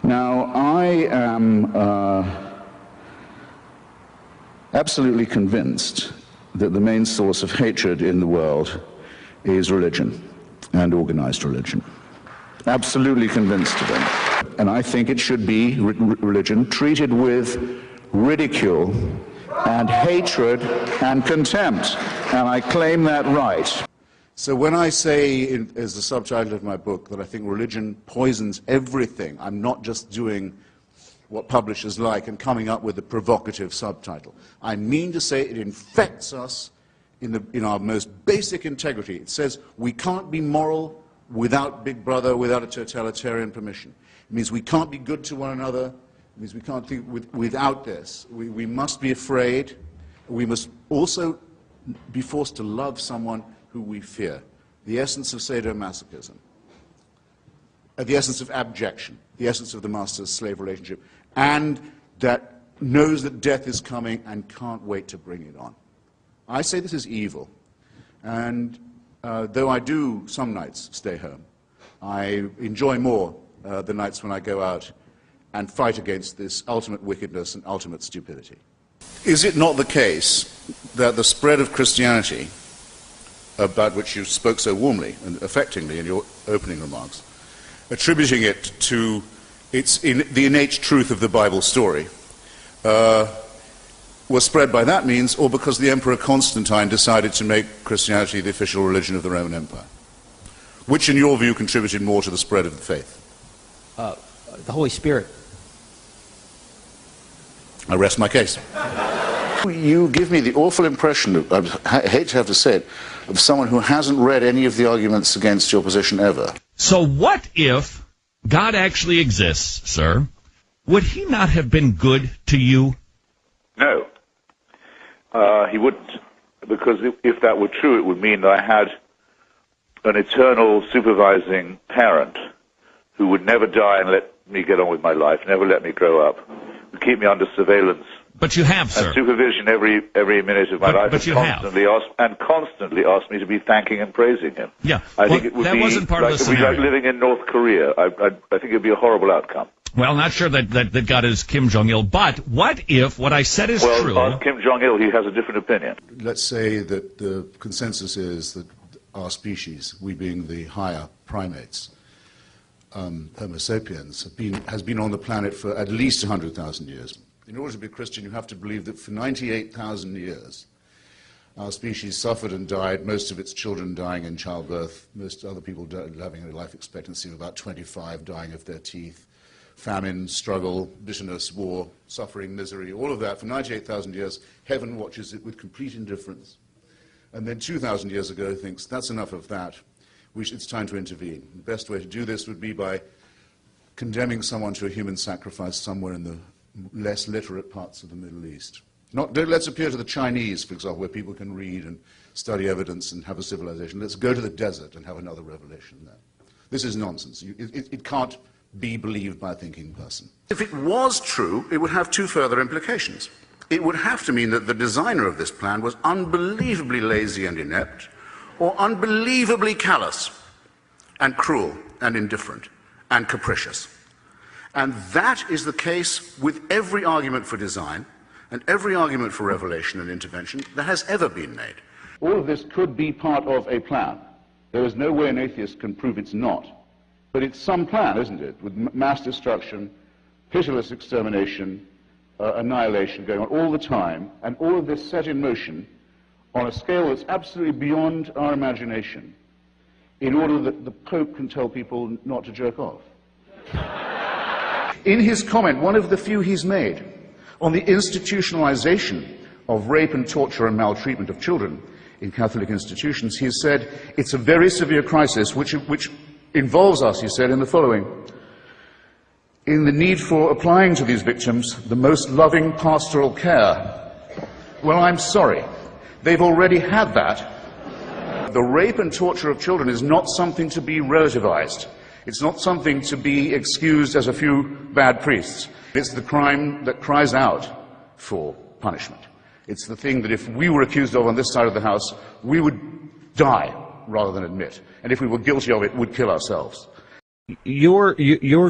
Now, I am absolutely convinced that the main source of hatred in the world is religion and organized religion. Absolutely convinced of it. And I think it should be religion treated with ridicule and hatred and contempt. And I claim that right. So when I say, as the subtitle of my book, that I think religion poisons everything, I'm not just doing what publishers like and coming up with a provocative subtitle. I mean to say it infects us in our most basic integrity. It says we can't be moral without Big Brother, without a totalitarian permission. It means we can't be good to one another. It means we can't think without this. We must be afraid. We must also be forced to love someone who we fear. The essence of sadomasochism. The essence of abjection. The essence of the master-slave relationship. And that knows that death is coming and can't wait to bring it on. I say this is evil. And though I do some nights stay home, I enjoy more the nights when I go out and fight against this ultimate wickedness and ultimate stupidity. Is it not the case that the spread of Christianity, about which you spoke so warmly and affectingly in your opening remarks, attributing it to the innate truth of the Bible story, was spread by that means, or because the Emperor Constantine decided to make Christianity the official religion of the Roman Empire? Which, in your view, contributed more to the spread of the faith? The Holy Spirit. I rest my case. You give me the awful impression, I hate to have to say it, of someone who hasn't read any of the arguments against your position ever. So what if God actually exists, sir? Would he not have been good to you? No. He wouldn't. Because if that were true, it would mean that I had an eternal supervising parent who would never die and let me get on with my life, never let me grow up, would keep me under surveillance. But you have, sir. And supervision every minute of my life, but you constantly asked me to be thanking and praising him. Yeah, I think it would that be wasn't part of the it would be scenario. like living in North Korea. I think it would be a horrible outcome. Well, not sure that God is Kim Jong-il, but what if what I said is true? Well, ask Kim Jong-il, he has a different opinion. Let's say that the consensus is that our species, we being the higher primates, Homo sapiens, has been on the planet for at least 100,000 years. In order to be a Christian, you have to believe that for 98,000 years, our species suffered and died, most of its children dying in childbirth, most other people having a life expectancy of about 25, dying of their teeth, famine, struggle, bitterness, war, suffering, misery, all of that. For 98,000 years, heaven watches it with complete indifference. And then 2,000 years ago thinks, that's enough of that. It's time to intervene. The best way to do this would be by condemning someone to a human sacrifice somewhere in the less literate parts of the Middle East. Let's appeal to the Chinese, for example, where people can read and study evidence and have a civilization. Let's go to the desert and have another revelation there. This is nonsense. It can't be believed by a thinking person. If it was true, it would have two further implications. It would have to mean that the designer of this plan was unbelievably lazy and inept, or unbelievably callous and cruel and indifferent and capricious. And that is the case with every argument for design and every argument for revelation and intervention that has ever been made. All of this could be part of a plan. There is no way an atheist can prove it's not. But it's some plan, isn't it, with mass destruction, pitiless extermination, annihilation going on all the time, and all of this set in motion on a scale that's absolutely beyond our imagination, in order that the Pope can tell people not to jerk off. In his comment, one of the few he's made, on the institutionalization of rape and torture and maltreatment of children in Catholic institutions, he has said, it's a very severe crisis which involves us, he said, in the following: in the need for applying to these victims the most loving pastoral care. Well, I'm sorry. They've already had that. The rape and torture of children is not something to be relativized. It's not something to be excused as a few bad priests. It's the crime that cries out for punishment. It's the thing that if we were accused of on this side of the House, we would die rather than admit. And if we were guilty of it, would kill ourselves. Your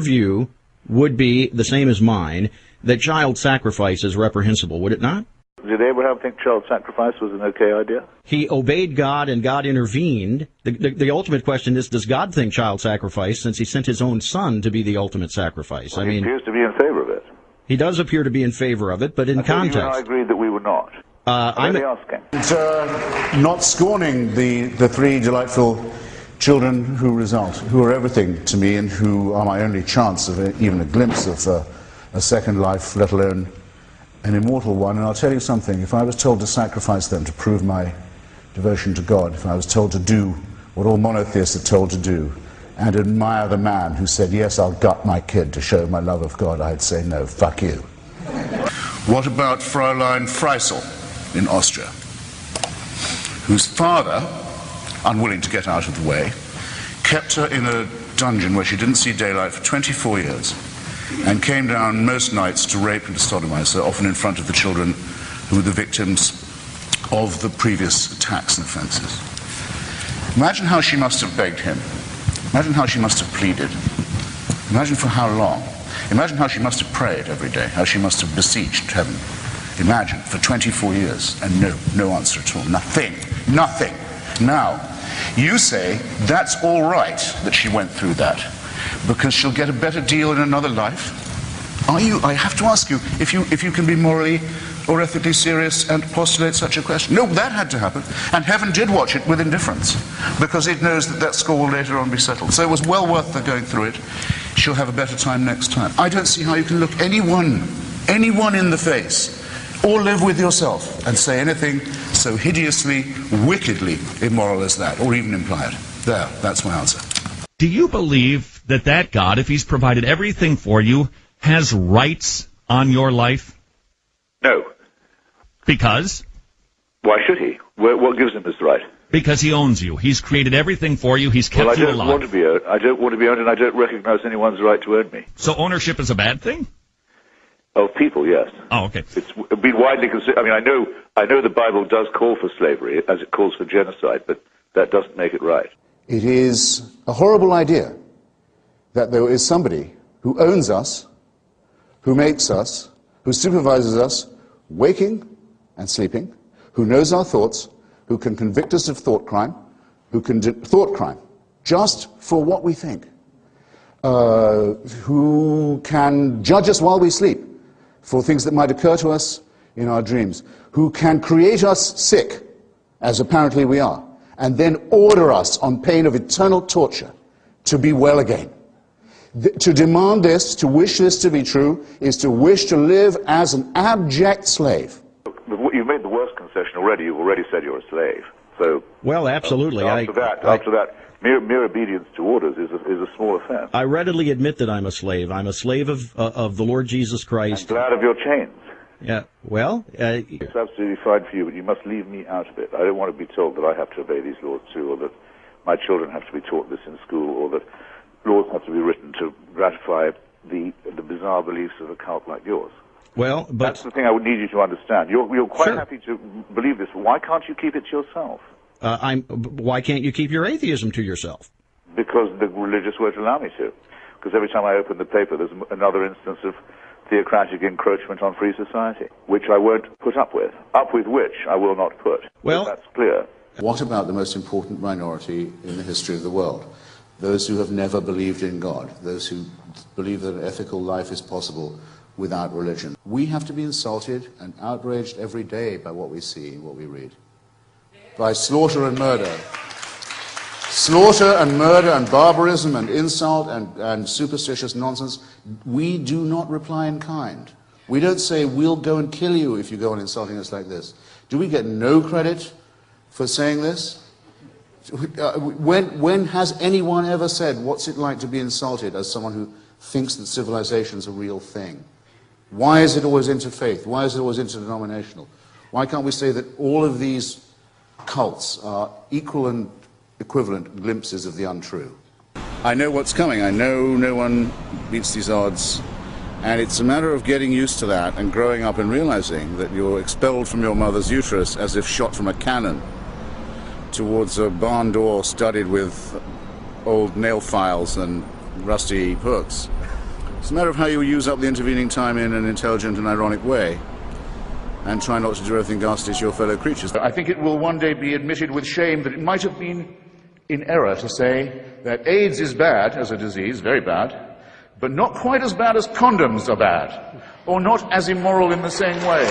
view would be the same as mine, that child sacrifice is reprehensible, would it not? Did Abraham think child sacrifice was an okay idea? He obeyed God and God intervened. The ultimate question is, does God think child sacrifice, since he sent his own son to be the ultimate sacrifice? Well, he appears to be in favor of it. He does appear to be in favor of it, but in context. You and I agreed that we were not. I'm asking. Not scorning the three delightful children who result, who are everything to me and who are my only chance of even a glimpse of a second life, let alone an immortal one. And I'll tell you something, if I was told to sacrifice them to prove my devotion to God, if I was told to do what all monotheists are told to do, and admire the man who said, yes, I'll gut my kid to show my love of God, I'd say, no, fuck you. What about Fräulein Freisel in Austria, whose father, unwilling to get out of the way, kept her in a dungeon where she didn't see daylight for 24 years, and came down most nights to rape and to sodomize her, often in front of the children who were the victims of the previous attacks and offenses. Imagine how she must have begged him. Imagine how she must have pleaded. Imagine for how long. Imagine how she must have prayed every day, how she must have beseeched heaven. Imagine, for 24 years, and no answer at all. Nothing. Nothing. Now, you say that's all right that she went through that, because she'll get a better deal in another life? I have to ask you, if you can be morally or ethically serious and postulate such a question. No, that had to happen, and heaven did watch it with indifference, because it knows that score will later on be settled. So it was well worth her going through it. She'll have a better time next time. I don't see how you can look anyone in the face, or live with yourself and say anything so hideously, wickedly immoral as that, or even imply it. There, that's my answer. Do you believe that God, if he's provided everything for you, has rights on your life? No. Because? Why should he? What gives him this right? Because he owns you. He's created everything for you. He's kept you alive. I don't want to be owned. I don't want to be owned, and I don't recognize anyone's right to own me. So ownership is a bad thing? Of people, yes. Oh, okay. It's been widely considered. I mean, I know the Bible does call for slavery, as it calls for genocide, but that doesn't make it right. It is a horrible idea that there is somebody who owns us, who makes us, who supervises us, waking and sleeping, who knows our thoughts, who can convict us of thought crime, just for what we think, who can judge us while we sleep for things that might occur to us in our dreams, who can create us sick, as apparently we are, and then order us on pain of eternal torture to be well again. To demand this, to wish this to be true, is to wish to live as an abject slave. You've made the worst concession already. You've already said you're a slave. So, well, absolutely. After that, mere obedience to orders is a small offense. I readily admit that I'm a slave. I'm a slave of the Lord Jesus Christ. I'm glad of your chains. Yeah, well... it's absolutely fine for you, but you must leave me out of it. I don't want to be told that I have to obey these laws too, or that my children have to be taught this in school, or that laws have to be written to gratify the bizarre beliefs of a cult like yours. Well, but... That's the thing I would need you to understand. You're quite Sure. happy to believe this. Why can't you keep it to yourself? Why can't you keep your atheism to yourself? Because the religious won't allow me to. Because every time I open the paper, there's another instance of theocratic encroachment on free society, which I won't put up with which I will not put. Well, that's clear. What about the most important minority in the history of the world? Those who have never believed in God, those who believe that an ethical life is possible without religion. We have to be insulted and outraged every day by what we see and what we read. By slaughter and murder. Slaughter and murder and barbarism and insult and superstitious nonsense. We do not reply in kind. We don't say, we'll go and kill you if you go on insulting us like this. Do we get no credit for saying this? When has anyone ever said, what's it like to be insulted as someone who thinks that civilization is a real thing? Why is it always interfaith? Why is it always interdenominational? Why can't we say that all of these cults are equal and equivalent glimpses of the untrue? I know what's coming. I know no one beats these odds. And it's a matter of getting used to that and growing up and realizing that you're expelled from your mother's uterus as if shot from a cannon towards a barn door studded with old nail files and rusty hooks. It's a matter of how you use up the intervening time in an intelligent and ironic way, and try not to do everything ghastly to your fellow creatures. I think it will one day be admitted with shame that it might have been in error to say that AIDS is bad as a disease, very bad, but not quite as bad as condoms are bad, or not as immoral in the same way.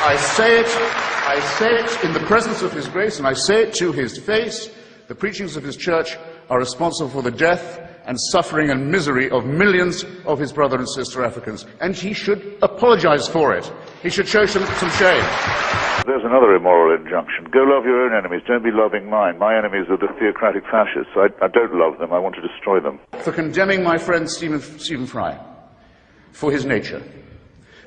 I say it in the presence of His grace, and I say it to His face. The preachings of His church are responsible for the death and suffering and misery of millions of His brother and sister Africans, and He should apologize for it. He should show some shame. There's another immoral injunction. Go love your own enemies. Don't be loving mine. My enemies are the theocratic fascists. I don't love them. I want to destroy them. For condemning my friend Stephen Fry for his nature.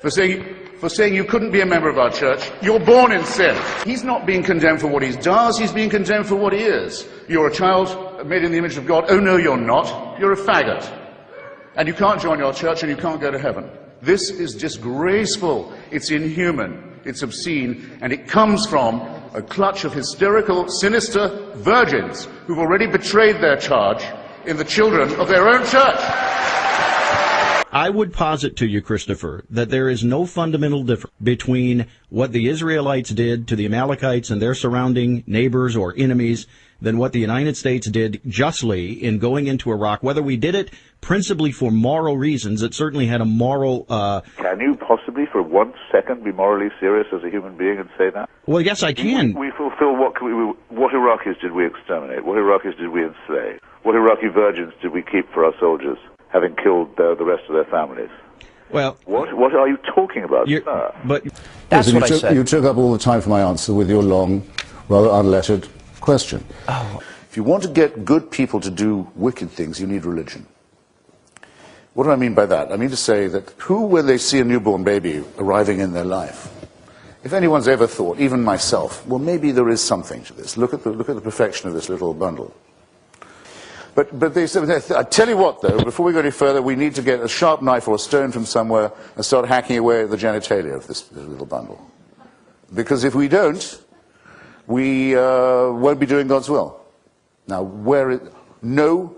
For saying you couldn't be a member of our church. You're born in sin. He's not being condemned for what he does. He's being condemned for what he is. You're a child made in the image of God. Oh, no, you're not. You're a faggot. And you can't join your church and you can't go to heaven. This is disgraceful. It's inhuman. It's obscene. And it comes from a clutch of hysterical, sinister virgins who've already betrayed their charge in the children of their own church. I would posit to you, Christopher, that there is no fundamental difference between what the Israelites did to the Amalekites and their surrounding neighbors or enemies than what the United States did justly in going into Iraq. Whether we did it principally for moral reasons, it certainly had a moral... Can you possibly for 1 second be morally serious as a human being and say that? Well, yes, I can. We fulfill what Iraqis did we exterminate? What Iraqis did we enslave? What Iraqi virgins did we keep for our soldiers, having killed the rest of their families? Well, what are you talking about, sir? But That's Listen, what I said. You took up all the time for my answer with your long, rather unlettered question. Oh. If you want to get good people to do wicked things, you need religion. What do I mean by that? I mean to say that who, when they see a newborn baby arriving in their life, if anyone's ever thought, even myself, well, maybe there is something to this. Look at the perfection of this little bundle. But they said, I tell you what, though, before we go any further, we need to get a sharp knife or a stone from somewhere and start hacking away at the genitalia of this little bundle. Because if we don't, we won't be doing God's will. Now, no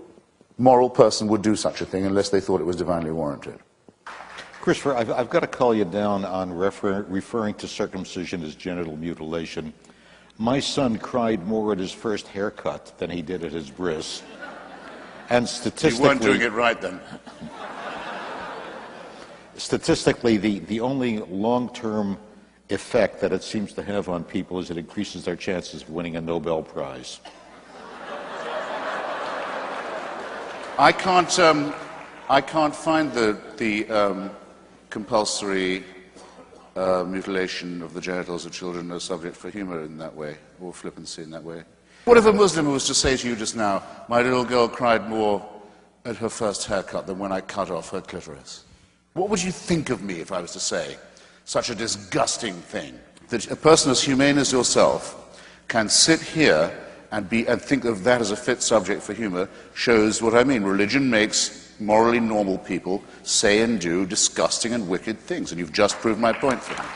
moral person would do such a thing unless they thought it was divinely warranted. Christopher, I've got to call you down on referring to circumcision as genital mutilation. My son cried more at his first haircut than he did at his bris. And statistically... You weren't doing it right, then. Statistically, the only long-term effect that it seems to have on people is it increases their chances of winning a Nobel Prize. I can't find the compulsory mutilation of the genitals of children a subject for humor in that way, or flippancy in that way. What if a Muslim was to say to you just now, my little girl cried more at her first haircut than when I cut off her clitoris? What would you think of me if I was to say such a disgusting thing? That a person as humane as yourself can sit here and think of that as a fit subject for humor shows what I mean. Religion makes morally normal people say and do disgusting and wicked things, and you've just proved my point for me.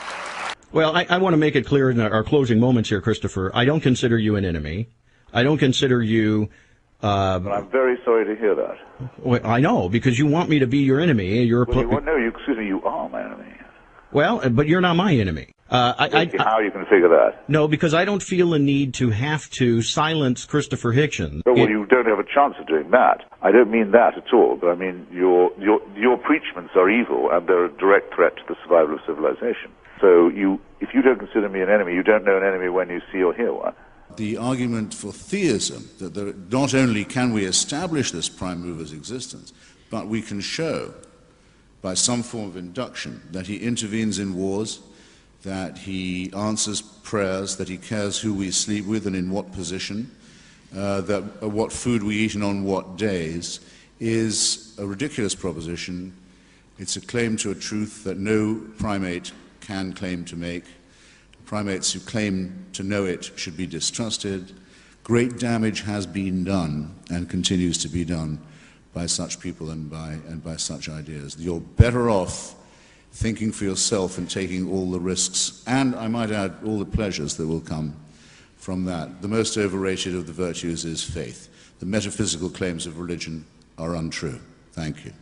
Well, I want to make it clear in our closing moments here, Christopher. I don't consider you an enemy. I don't consider you... But I'm very sorry to hear that. Well, I know, because you want me to be your enemy. Excuse me, you are my enemy. Well, but you're not my enemy. How you can figure that? No, because I don't feel a need to have to silence Christopher Hitchens. Well, you don't have a chance of doing that. I don't mean that at all, but I mean your preachments are evil and they're a direct threat to the survival of civilization. So if you don't consider me an enemy, you don't know an enemy when you see or hear one. The argument for theism, that not only can we establish this prime mover's existence, but we can show by some form of induction that he intervenes in wars, that he answers prayers, that he cares who we sleep with and in what position, what food we eat and on what days, is a ridiculous proposition. It's a claim to a truth that no primate can claim to make. Primates who claim to know it should be distrusted. Great damage has been done and continues to be done by such people and by such ideas. You're better off thinking for yourself and taking all the risks, and I might add, all the pleasures that will come from that. The most overrated of the virtues is faith. The metaphysical claims of religion are untrue. Thank you.